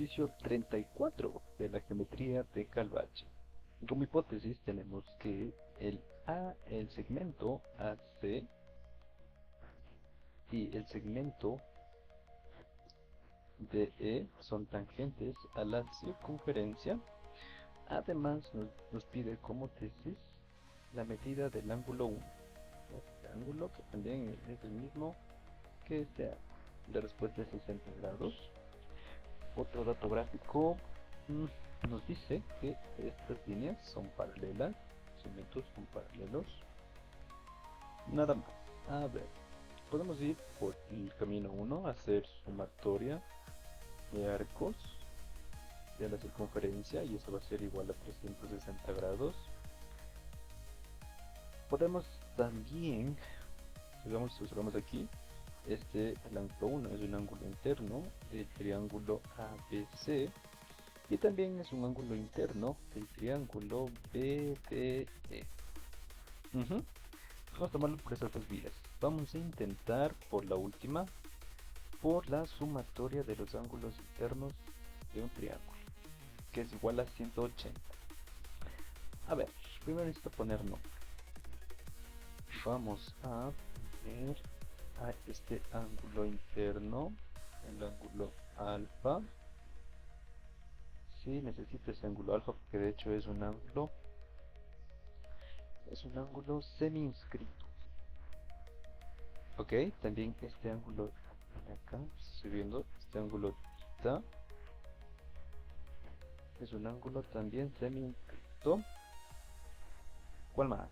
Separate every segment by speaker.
Speaker 1: ejercicio 34 de la geometría de Calvache. Como hipótesis tenemos que el segmento AC y el segmento DE son tangentes a la circunferencia. Además nos pide como tesis la medida del ángulo 1. Este ángulo que también es el mismo que este ángulo. La respuesta es 60 grados. Otro dato gráfico nos dice que estas líneas son paralelas, los segmentos son paralelos. Nada más. A ver, podemos ir por el camino 1, hacer sumatoria de arcos de la circunferencia y eso va a ser igual a 360 grados. Podemos también, si observamos aquí, el ángulo 1 es un ángulo interno del triángulo ABC y también es un ángulo interno del triángulo BDE. Vamos a tomarlo por esas dos vías. Vamos a intentar por la última, por la sumatoria de los ángulos internos de un triángulo, que es igual a 180. A ver, primero necesito poner nombre. Vamos a poner a este ángulo interno, el ángulo alfa. Sí, necesito ese ángulo alfa porque de hecho es un ángulo semi-inscrito. Ok, también este ángulo de acá, estoy viendo, este ángulo θ es un ángulo también semi-inscrito. ¿Cuál más?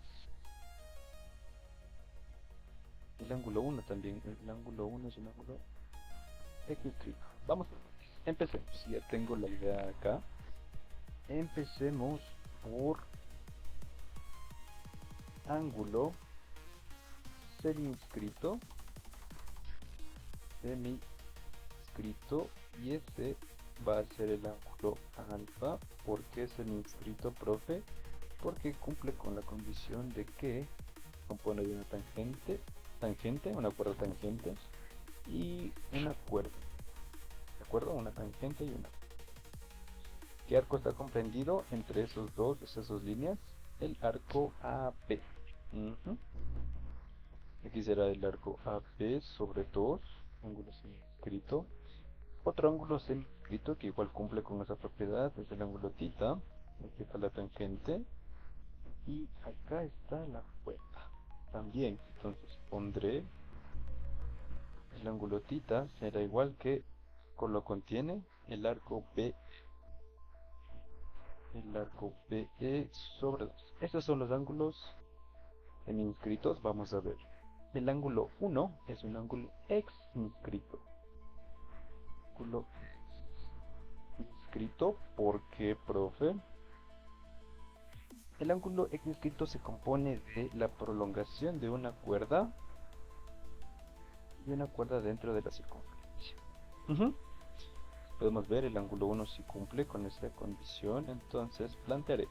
Speaker 1: El ángulo 1 también, el ángulo 1 es un ángulo equiscrito. Vamos, empecemos, ya tengo la idea acá. Empecemos por ángulo semi-inscrito, y ese va a ser el ángulo alfa. ¿Por qué semi-inscrito, profe? Porque cumple con la condición de que compone de una tangente, una cuerda tangente y una cuerda, ¿de acuerdo? Una tangente y una. ¿Qué arco está comprendido entre esas dos líneas? El arco AP. Aquí será el arco AP sobre 2, ángulo semi-inscrito. Otro ángulo semi-inscrito que igual cumple con esa propiedad es el ángulo θ. Aquí está la tangente y acá está la cuerda también. Entonces pondré el ángulo θ será igual que con lo contiene el arco BE sobre 2. Estos son los ángulos semi-inscritos. Vamos a ver. El ángulo 1 es un ángulo ex-inscrito. Ángulo inscrito, ¿por qué, profe? El ángulo ex-inscrito se compone de la prolongación de una cuerda y una cuerda dentro de la circunferencia. Podemos ver el ángulo 1 si cumple con esta condición, entonces plantearé.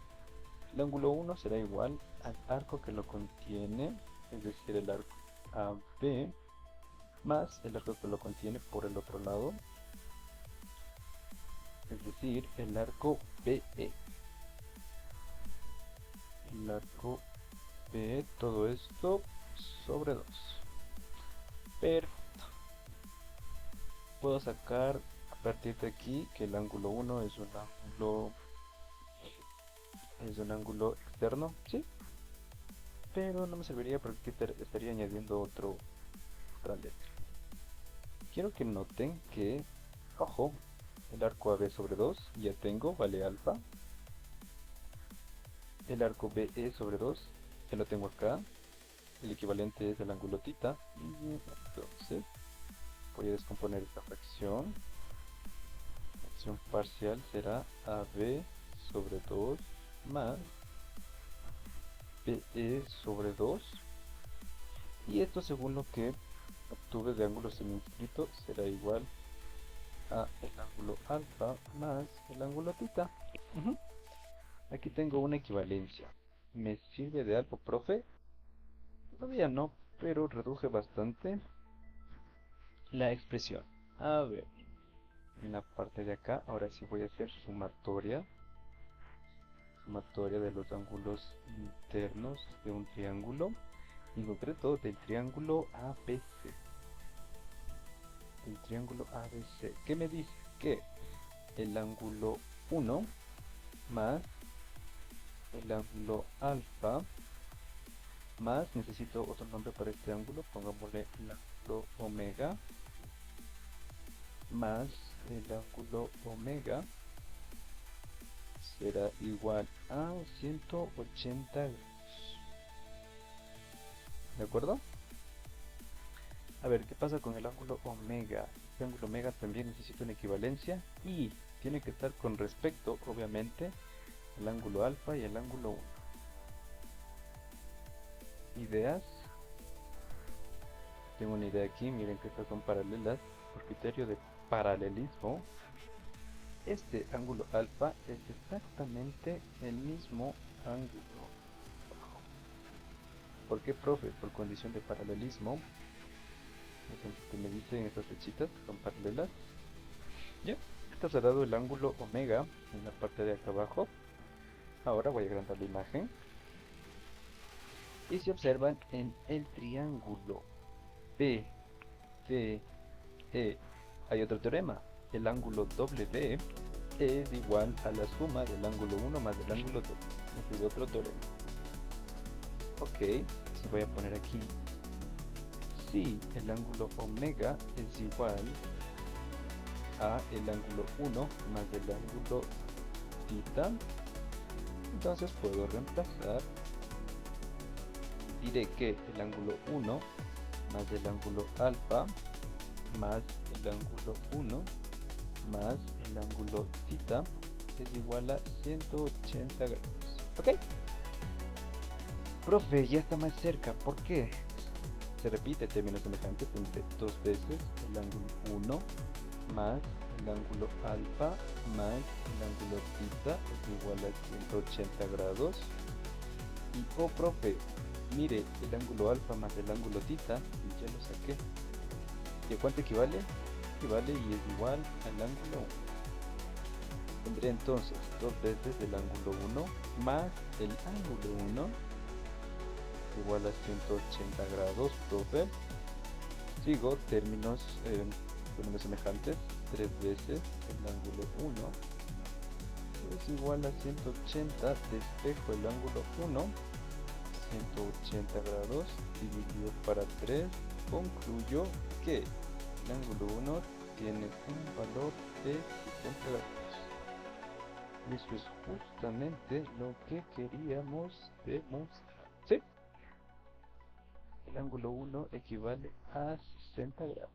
Speaker 1: El ángulo 1 será igual al arco que lo contiene, es decir, el arco AB, más el arco que lo contiene por el otro lado, es decir, el arco BE. El arco BE, todo esto sobre 2. Perfecto. Puedo sacar a partir de aquí que el ángulo 1 es un ángulo externo, ¿sí? Pero no me serviría porque estaría añadiendo otra letra. Quiero que noten que, ojo, el arco AB sobre 2 ya tengo, vale alfa. El arco BE sobre 2 ya lo tengo acá. El equivalente es el ángulo θ. Y entonces voy a descomponer esta fracción. La fracción parcial será AB sobre 2 más BE sobre 2. Y esto, según lo que obtuve de ángulo semi-inscrito, será igual a el ángulo alfa más el ángulo θ. Aquí tengo una equivalencia. ¿Me sirve de algo, profe? Todavía no, pero reduje bastante la expresión. A ver, en la parte de acá. Ahora sí voy a hacer sumatoria de los ángulos internos de un triángulo, en concreto del triángulo ABC. El triángulo ABC, ¿qué me dice? Que el ángulo 1 más el ángulo alfa más, necesito otro nombre para este ángulo, pongámosle el ángulo omega, más el ángulo omega será igual a 180 grados. ¿De acuerdo? A ver, ¿qué pasa con el ángulo omega? Este ángulo omega también necesita una equivalencia y tiene que estar con respecto, obviamente, al ángulo alfa y al ángulo 1. Ideas. Tengo una idea aquí, miren que estas son paralelas. Por criterio de paralelismo, este ángulo alfa es exactamente el mismo ángulo. ¿Por qué, profe? Por condición de paralelismo. Que me dicen estas flechitas son paralelas. Ya, está cerrado el ángulo omega en la parte de acá abajo. Ahora voy a agrandar la imagen. Y si observan en el triángulo BCE hay otro teorema. El ángulo WB es igual a la suma del ángulo 1 más del ángulo 2. Este es otro teorema. Ok, si voy a poner aquí, si el ángulo omega es igual a el ángulo 1 más el ángulo θ, entonces puedo reemplazar. Diré que el ángulo 1 más el ángulo alfa más el ángulo 1 más el ángulo θ es igual a 180 grados. ¿Ok? Profe, ya está más cerca. ¿Por qué? Se repite términos semejantes entre dos veces el ángulo 1 más el ángulo alfa más el ángulo θ es igual a 180 grados. Y, oh, profe, mire, el ángulo alfa más el ángulo θ, y ya lo saqué. ¿Y a cuánto equivale? Equivale y es igual al ángulo 1. Tendré entonces dos veces el ángulo 1 más el ángulo 1 igual a 180 grados, profe. Sigo términos semejantes, tres veces el ángulo 1 es igual a 180, despejo el ángulo 1, 180 grados dividido para 3, concluyo que el ángulo 1 tiene un valor de 60 grados. Y eso es justamente lo que queríamos demostrar. ¿Sí? El ángulo 1 equivale a 60 grados.